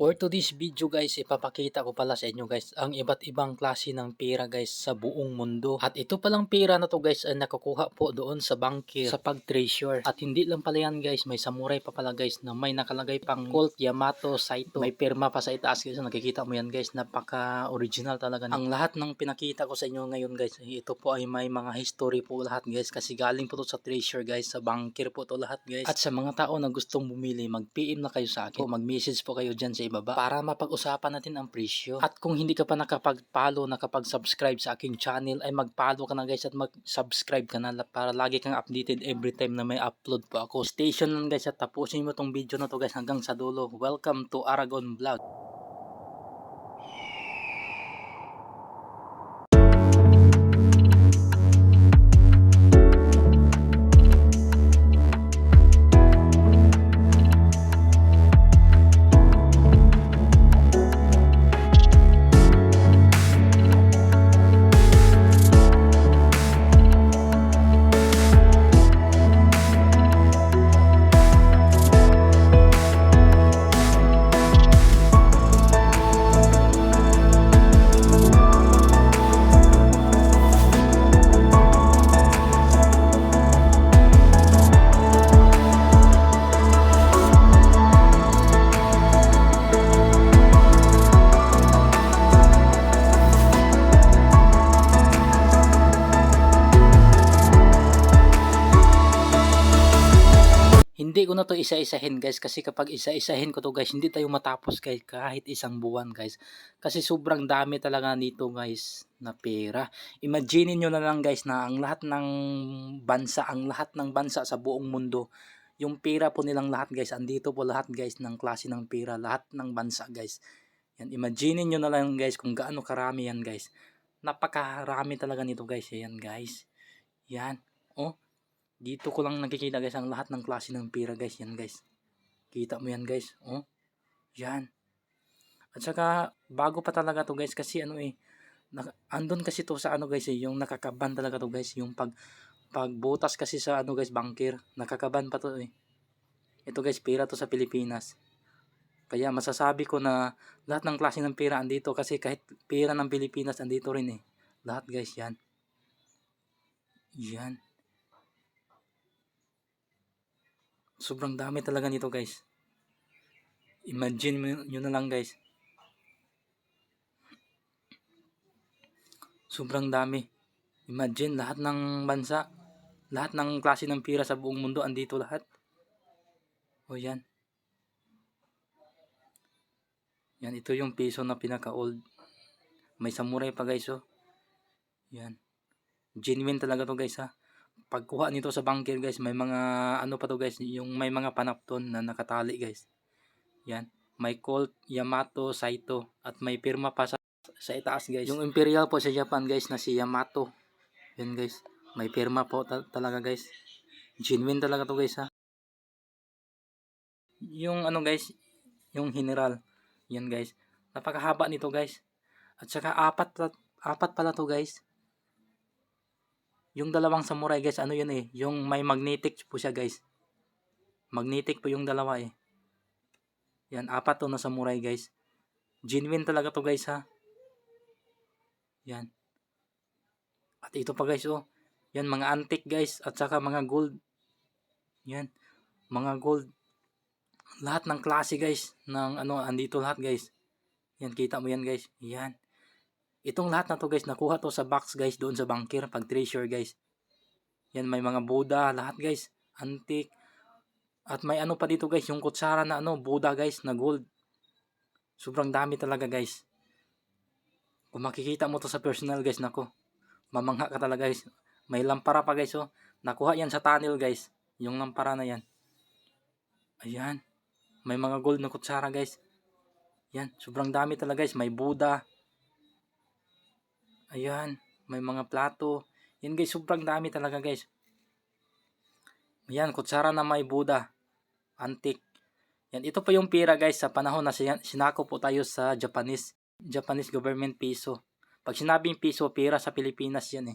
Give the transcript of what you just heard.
For today's video guys, ipapakita ko pala sa inyo guys ang iba't ibang klase ng pera guys sa buong mundo. At ito palang pera na to guys ay nakukuha po doon sa bankir sa pag-treasure. At hindi lang pala yan guys, may samurai pa pala guys na may nakalagay pang Colt Yamato Saito. May pirma pa sa itaas guys, nakikita mo yan guys, napaka original talaga. Ang lahat ng pinakita ko sa inyo ngayon guys, ito po ay may mga history po lahat guys, kasi galing po to sa treasure guys, sa bankir po to lahat guys. At sa mga tao na gustong bumili, mag-PM na kayo sa akin, mag-message po kayo dyan sa ibaba para mapag-usapan natin ang presyo. At kung hindi ka pa nakapag-follow, nakapag-subscribe sa aking channel, ay mag-follow ka na guys at mag-subscribe ka na para lagi kang updated every time na may upload po ako. Station lang guys at tapusin mo tong video na to guys hanggang sa dulo. Welcome to Aragon Vlog. Hindi ko na to isa-isahin guys, kasi kapag isa-isahin ko to guys, hindi tayo matapos guys kahit isang buwan guys. Kasi sobrang dami talaga nito guys na pera. Imagine nyo na lang guys na ang lahat ng bansa sa buong mundo, yung pera po nilang lahat guys, andito po lahat guys ng klase ng pera, lahat ng bansa guys. Yan, imagine nyo na lang guys kung gaano karami yan guys. Napakarami talaga nito guys. Yan guys. Yan. Oh. Dito ko lang nakikita guys ang lahat ng klase ng pera guys. Yan guys. Kita mo yan guys. Oh. Yan. At saka bago pa talaga to guys, kasi ano andun kasi to sa ano guys yung nakakaban talaga to guys. Yung pagbutas kasi sa ano guys, bankir. Nakakaban pa to Ito guys, pera to sa Pilipinas. Kaya masasabi ko na lahat ng klase ng pera andito, kasi kahit pera ng Pilipinas andito rin Lahat guys yan. Yan. Sobrang dami talaga nito guys. Imagine nyo na lang guys. Sobrang dami. Imagine lahat ng bansa, lahat ng klase ng pira sa buong mundo andito lahat. O yan. Yan, ito yung piso na pinaka-old. May samurai pa guys Yan. Genuine talaga to guys Pagkuha nito sa bankir guys, may mga ano pa to guys, yung may mga panapton na nakatali guys. Yan, may Colt Yamato Saito at may pirma pa sa itaas guys. Yung imperial po sa Japan guys na si Yamato. Yan guys, may pirma po talaga guys. Genuine talaga to guys Yung ano guys, yung general. Yan guys, napakahaba nito guys. At saka apat pala to guys. Yung dalawang samurai guys, ano yun yung may magnetic po siya guys. Magnetic po yung dalawa Yan, apat to na samurai guys. Genuine talaga to guys Yan. At ito pa guys Yan, mga antique guys, at saka mga gold. Yan, mga gold. Lahat ng klase guys ng andito lahat guys. Yan, kita mo yan guys. Yan. Itong lahat na to guys, nakuha to sa box guys doon sa bankir pag treasure guys. Yan, may mga Buddha lahat guys, antique. At may ano pa dito guys, yung kutsara na Buddha guys na gold. Sobrang dami talaga guys. Kung makikita mo to sa personal guys, nako, mamangha ka talaga guys. May lampara pa guys Nakuha yan sa tunnel guys, yung lampara na yan. Ayan. May mga gold na kutsara guys. Yan, sobrang dami talaga guys. May Buddha. Ayan, may mga plato. Yan guys, sobrang dami talaga guys. Ayan, kutsara na may Buddha. Antique. Yan, ito pa yung pera guys sa panahon na sinako po tayo sa Japanese government piso. Pag sinabing piso, pera sa Pilipinas yan